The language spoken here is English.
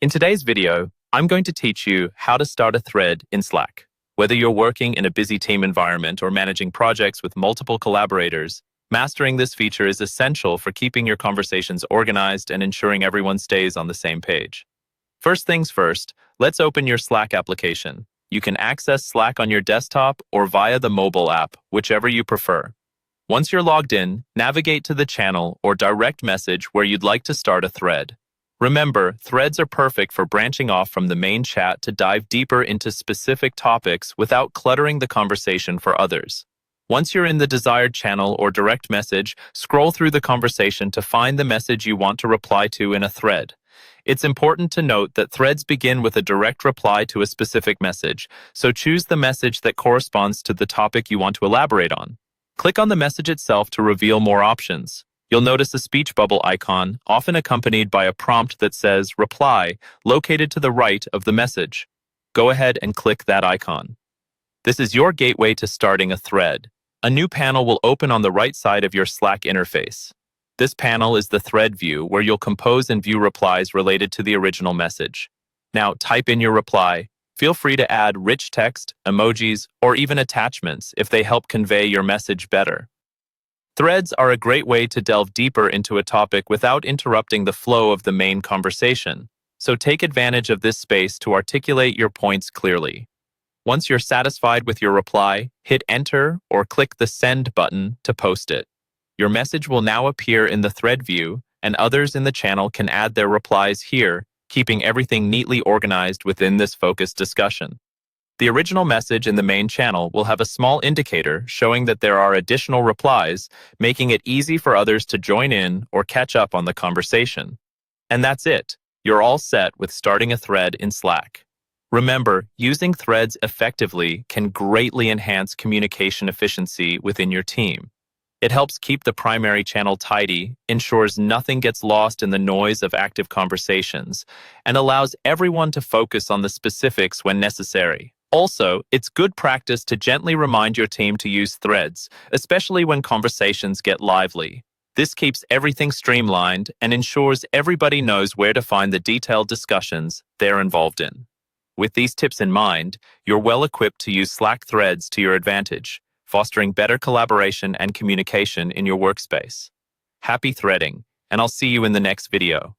In today's video, I'm going to teach you how to start a thread in Slack. Whether you're working in a busy team environment or managing projects with multiple collaborators, mastering this feature is essential for keeping your conversations organized and ensuring everyone stays on the same page. First things first, let's open your Slack application. You can access Slack on your desktop or via the mobile app, whichever you prefer. Once you're logged in, navigate to the channel or direct message where you'd like to start a thread. Remember, threads are perfect for branching off from the main chat to dive deeper into specific topics without cluttering the conversation for others. Once you're in the desired channel or direct message, scroll through the conversation to find the message you want to reply to in a thread. It's important to note that threads begin with a direct reply to a specific message, so choose the message that corresponds to the topic you want to elaborate on. Click on the message itself to reveal more options. You'll notice a speech bubble icon, often accompanied by a prompt that says Reply, located to the right of the message. Go ahead and click that icon. This is your gateway to starting a thread. A new panel will open on the right side of your Slack interface. This panel is the thread view, where you'll compose and view replies related to the original message. Now, type in your reply. Feel free to add rich text, emojis, or even attachments if they help convey your message better. Threads are a great way to delve deeper into a topic without interrupting the flow of the main conversation, so take advantage of this space to articulate your points clearly. Once you're satisfied with your reply, hit Enter or click the Send button to post it. Your message will now appear in the thread view, and others in the channel can add their replies here, keeping everything neatly organized within this focused discussion. The original message in the main channel will have a small indicator showing that there are additional replies, making it easy for others to join in or catch up on the conversation. And that's it. You're all set with starting a thread in Slack. Remember, using threads effectively can greatly enhance communication efficiency within your team. It helps keep the primary channel tidy, ensures nothing gets lost in the noise of active conversations, and allows everyone to focus on the specifics when necessary. Also, it's good practice to gently remind your team to use threads, especially when conversations get lively. This keeps everything streamlined and ensures everybody knows where to find the detailed discussions they're involved in. With these tips in mind, you're well equipped to use Slack threads to your advantage, fostering better collaboration and communication in your workspace. Happy threading, and I'll see you in the next video.